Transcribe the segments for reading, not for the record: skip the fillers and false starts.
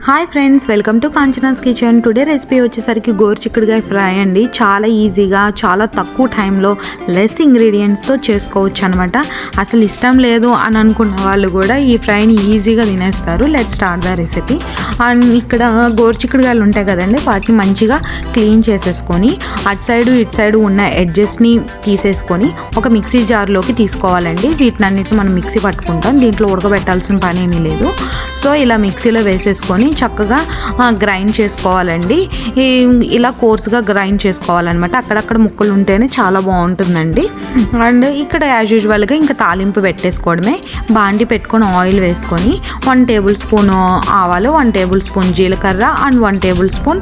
Hi friends, welcome to Kanchana's kitchen. Today recipe వచ్చేసరికి గోరుచిక్కుడుకాయ fry అండి. చాలా ఈజీగా, చాలా తక్కువ టైంలో, లెస్ ఇంగ్రీడియంట్స్తో చేసుకోవచ్చు అనమాట. అసలు ఇష్టం లేదు అని అనుకున్న వాళ్ళు కూడా ఈ ఫ్రైని ఈజీగా తినేస్తారు. Let start the recipe. And ఇక్కడ గోరుచిక్కుడుకాయలు ఉంటాయి కదండి, వాటిని మంచిగా క్లీన్ చేసేసుకొని అటు సైడు ఇటు సైడు ఉన్న ఎడ్జెస్ని తీసేసుకొని ఒక మిక్సీ జార్లోకి తీసుకోవాలండి. వీటినన్నిటిని మనం మిక్సీ పట్టుకుంటాం, దీంట్లో ఉడకబెట్టాల్సిన పని ఏమీ లేదు. సో ఇలా మిక్సీలో వేసేసుకొని చక్కగా గ్రైండ్ చేసుకోవాలండి. ఇలా కోర్స్గా గ్రైండ్ చేసుకోవాలన్నమాట. అక్కడక్కడ ముక్కలు ఉంటేనే చాలా బాగుంటుందండి. అండ్ ఇక్కడ యాజ్ యూజువల్గా ఇంకా తాలింపు పెట్టేసుకోవడమే. బాండి పెట్టుకొని ఆయిల్ వేసుకొని 1 టేబుల్ స్పూన్ ఆవాలు, 1 టేబుల్ స్పూన్ జీలకర్ర అండ్ 1 టేబుల్ స్పూన్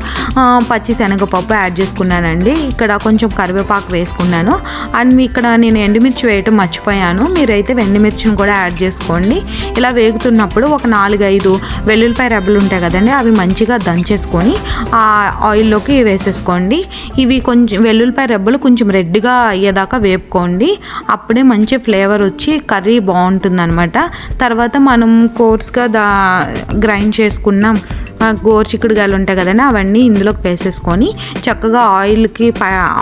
పచ్చి శనగపప్పు యాడ్ చేసుకున్నానండి. ఇక్కడ కొంచెం కరివేపాకు వేసుకున్నాను. అండ్ ఇక్కడ నేను ఎండుమిర్చి వేయటం మర్చిపోయాను, మీరైతే ఎండుమిర్చిని కూడా యాడ్ చేసుకోండి. ఇలా వేగుతున్నప్పుడు ఒక 4-5 వెల్లుల్లిపాయ రెబ్బలు ఉంటాయి కదండి, అవి మంచిగా దంచేసుకొని ఆ ఆయిల్లోకి వేసేసుకోండి. ఇవి కొంచెం వెల్లుల్లిపాయ రెబ్బలు కొంచెం రెడ్గా అయ్యేదాకా వేపుకోండి. అప్పుడే మంచి ఫ్లేవర్ వచ్చి కర్రీ బాగుంటుందన్నమాట. తర్వాత మనం కోర్స్గా గ్రైండ్ చేసుకున్న గోరుచిక్కుడుకాయలు ఉంటాయి కదండి, అవన్నీ ఇందులోకి వేసేసుకొని చక్కగా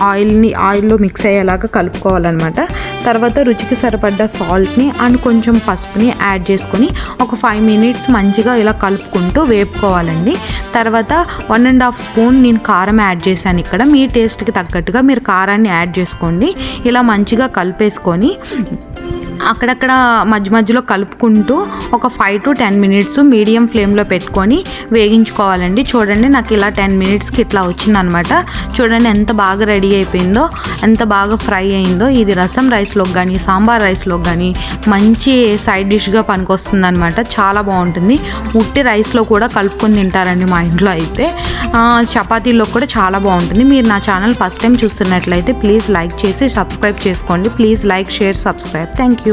ఆయిల్లో మిక్స్ అయ్యేలాగా కలుపుకోవాలన్నమాట. తర్వాత రుచికి సరిపడ్డ సాల్ట్ని అండ్ కొంచెం పసుపుని యాడ్ చేసుకొని ఒక 5 మినిట్స్ మంచిగా ఇలా కలుపుకుంటూ వేపుకోవాలండి. తర్వాత 1.5 స్పూన్ నేను కారం యాడ్ చేశాను. ఇక్కడ మీ టేస్ట్కి తగ్గట్టుగా మీరు కారాన్ని యాడ్ చేసుకోండి. ఇలా మంచిగా కలిపేసుకొని అక్కడక్కడ మధ్యలో కలుపుకుంటూ ఒక 5 to 10 మినిట్స్ మీడియం ఫ్లేమ్లో పెట్టుకొని వేగించుకోవాలండి. చూడండి, నాకు ఇలా 10 మినిట్స్కి ఇట్లా వచ్చిందనమాట. చూడండి ఎంత బాగా రెడీ అయిపోయిందో, ఎంత బాగా ఫ్రై అయిందో. ఇది రసం రైస్లోకి కానీ, సాంబార్ రైస్లోకి కానీ మంచి సైడ్ డిష్గా పనికొస్తుంది అనమాట. చాలా బాగుంటుంది. ఉట్టి రైస్లో కూడా కలుపుకొని తింటారండి మా ఇంట్లో అయితే. చపాతీల్లో కూడా చాలా బాగుంటుంది. మీరు నా ఛానల్ ఫస్ట్ టైం చూస్తున్నట్లయితే ప్లీజ్ లైక్ చేసి సబ్స్క్రైబ్ చేసుకోండి. Please like, share, subscribe. Thank you.